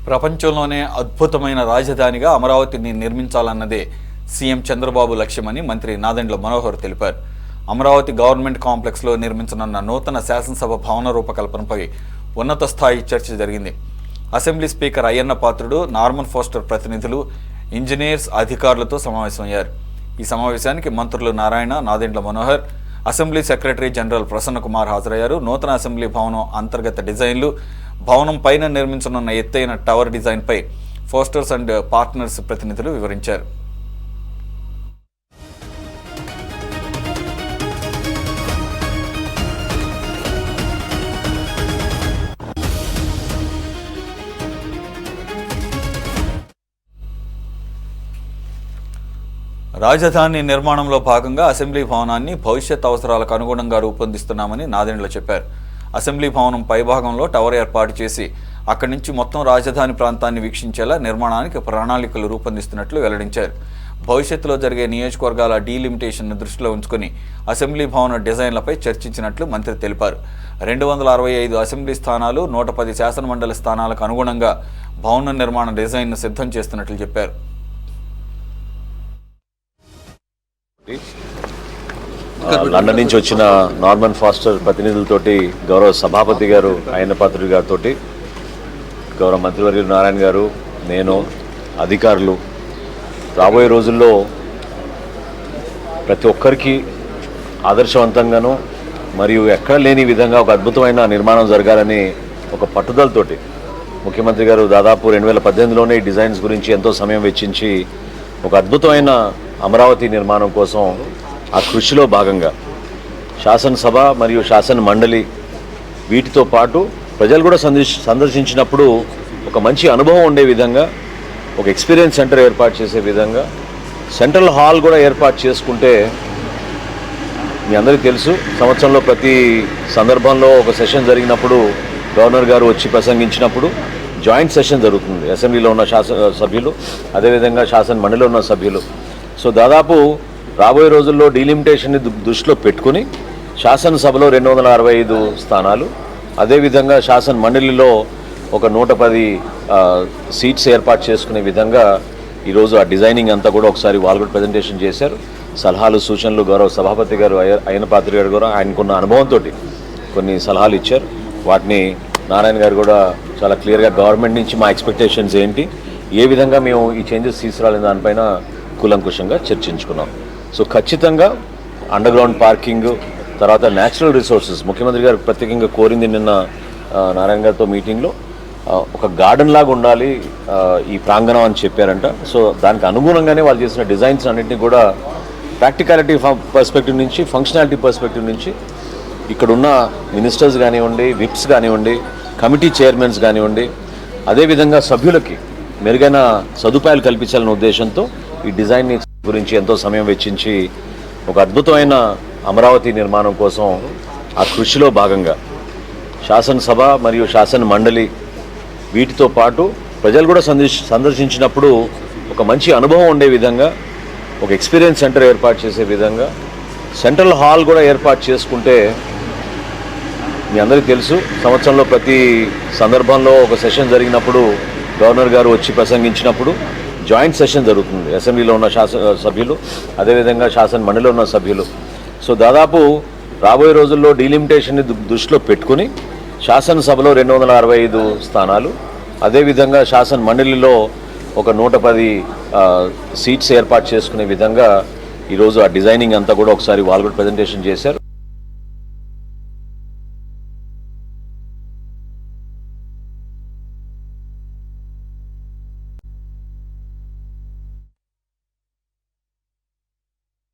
ప్రపంచంలోనే అద్భుతమైన రాజధానిగా అమరావతిని నిర్మించాలన్నదే సీఎం చంద్రబాబు లక్ష్యమని మంత్రి నాదెండ్ల మనోహర్ తెలిపారు. అమరావతి గవర్నమెంట్ కాంప్లెక్స్లో నిర్మించనున్న నూతన శాసనసభ భవన రూపకల్పనపై ఉన్నత స్థాయి చర్చ జరిగింది. Assembly speaker Ayyanna Patrudu, Norman foster ప్రతినిధులు, ఇంజనీర్స్, అధికారులతో సమావేశమయ్యారు. ఈ సమావేశానికి మంత్రులు Narayana, Nadendla Manohar, assembly secretary general Prasanna Kumar హాజరయ్యారు. నూతన అసెంబ్లీ భవనం అంతర్గత డిజైన్లు, భవనం పైన నిర్మించనున్న ఎత్తైన టవర్ డిజైన్పై ఫోస్టర్స్ అండ్ పార్ట్నర్స్ ప్రతినిధులు వివరించారు. రాజధాని నిర్మాణంలో భాగంగా అసెంబ్లీ భవనాన్ని భవిష్యత్ అవసరాలకు అనుగుణంగా రూపొందిస్తున్నామని నాదెండ్ల చెప్పారు. అసెంబ్లీ భవనం పైభాగంలో టవర్ ఏర్పాటు చేసి అక్కడి నుంచి మొత్తం రాజధాని ప్రాంతాన్ని వీక్షించేలా నిర్మాణానికి ప్రణాళికలు రూపొందిస్తున్నట్లు వెల్లడించారు. భవిష్యత్తులో జరిగే నియోజకవర్గాల డీలిమిటేషన్ను దృష్టిలో ఉంచుకొని అసెంబ్లీ భవన డిజైన్లపై చర్చించినట్లు మంత్రి తెలిపారు. 265 అసెంబ్లీ స్థానాలు, 110 శాసనమండలి స్థానాలకు అనుగుణంగా భవన నిర్మాణ డిజైన్ను సిద్ధం చేస్తున్నట్లు చెప్పారు. లండన్ నుంచి వచ్చిన నార్మన్ ఫాస్టర్ ప్రతినిధులతోటి గౌరవ సభాపతి గారు అయ్యన్న పాత్రుడు గారితో, గౌరవ మంత్రివర్యులు నారాయణ గారు, నేను, అధికారులు రాబోయే రోజుల్లో ప్రతి ఒక్కరికి ఆదర్శవంతంగాను మరియు ఎక్కడ లేని విధంగా ఒక అద్భుతమైన నిర్మాణం జరగాలని ఒక పట్టుదలతోటి ముఖ్యమంత్రి గారు దాదాపు 2018లోనే ఈ డిజైన్స్ గురించి ఎంతో సమయం వెచ్చించి ఒక అద్భుతమైన అమరావతి నిర్మాణం కోసం ఆ కృషిలో భాగంగా శాసనసభ మరియు శాసన మండలి వీటితో పాటు ప్రజలు కూడా సందర్శించినప్పుడు ఒక మంచి అనుభవం ఉండే విధంగా ఒక ఎక్స్పీరియన్స్ సెంటర్ ఏర్పాటు చేసే విధంగా సెంట్రల్ హాల్ కూడా ఏర్పాటు చేసుకుంటే, మీ అందరికీ తెలుసు సంవత్సరంలో ప్రతి సందర్భంలో ఒక సెషన్ జరిగినప్పుడు గవర్నర్ గారు వచ్చి ప్రసంగించినప్పుడు జాయింట్ సెషన్ జరుగుతుంది. అసెంబ్లీలో ఉన్న సభ్యులు, అదేవిధంగా శాసన మండలిలో ఉన్న సభ్యులు. సో దాదాపు రాబోయే రోజుల్లో డీలిమిటేషన్ని దృష్టిలో పెట్టుకుని శాసనసభలో 265 స్థానాలు, అదేవిధంగా శాసన మండలిలో ఒక 110 సీట్స్ ఏర్పాటు చేసుకునే విధంగా ఈరోజు ఆ డిజైనింగ్ అంతా కూడా ఒకసారి వాళ్ళు కూడా ప్రజెంటేషన్ చేశారు. సలహాలు, సూచనలు గౌరవ సభాపతి గారు అయ్యన్న పాత్రుడు గారు కూడా ఆయనకున్న అనుభవంతో కొన్ని సలహాలు ఇచ్చారు. వాటిని నారాయణ గారు కూడా చాలా క్లియర్గా గవర్నమెంట్ నుంచి మా ఎక్స్పెక్టేషన్స్ ఏంటి, ఏ విధంగా మేము ఈ చేంజెస్ తీసుకురాలిన దానిపైన కూలంకుషంగా చర్చించుకున్నాం. సో ఖచ్చితంగా అండర్ గ్రౌండ్ పార్కింగ్, తర్వాత న్యాచురల్ రిసోర్సెస్ ముఖ్యమంత్రి గారు ప్రత్యేకంగా కోరింది నిన్న నారాయణ గారితో మీటింగ్లో ఒక గార్డెన్ లాగా ఉండాలి ఈ ప్రాంగణం అని చెప్పారంట. సో దానికి అనుగుణంగానే వాళ్ళు చేసిన డిజైన్స్ అన్నింటినీ కూడా ప్రాక్టికాలిటీ పర్స్పెక్టివ్ నుంచి, ఫంక్షనాలిటీ పర్స్పెక్టివ్ నుంచి ఇక్కడున్న మినిస్టర్స్ కానివ్వండి, విప్స్ కానివ్వండి, కమిటీ చైర్మన్స్ కానివ్వండి, అదేవిధంగా సభ్యులకి మెరుగైన సదుపాయాలు కల్పించాలనే ఉద్దేశంతో ఈ డిజైన్ గురించి ఎంతో సమయం వెచ్చించి ఒక అద్భుతమైన అమరావతి నిర్మాణం కోసం ఆ కృషిలో భాగంగా శాసనసభ మరియు శాసన మండలి వీటితో పాటు ప్రజలు కూడా సందర్శించినప్పుడు ఒక మంచి అనుభవం ఉండే విధంగా ఒక ఎక్స్పీరియన్స్ సెంటర్ ఏర్పాటు చేసే విధంగా సెంట్రల్ హాల్ కూడా ఏర్పాటు చేసుకుంటే, మీ అందరికీ తెలుసు సంవత్సరంలో ప్రతి సందర్భంలో ఒక సెషన్ జరిగినప్పుడు గవర్నర్ గారు వచ్చి ప్రసంగించినప్పుడు జాయింట్ సెషన్ జరుగుతుంది. అసెంబ్లీలో ఉన్న సభ్యులు, అదేవిధంగా శాసన మండలిలో ఉన్న సభ్యులు. సో దాదాపు రాబోయే రోజుల్లో డీలిమిటేషన్ని దృష్టిలో పెట్టుకుని శాసనసభలో 265 స్థానాలు, అదేవిధంగా శాసన మండలిలో ఒక 110 సీట్స్ ఏర్పాటు చేసుకునే విధంగా ఈరోజు ఆ డిజైనింగ్ అంతా కూడా ఒకసారి వాళ్ళు కూడా ప్రజెంటేషన్ చేశారు.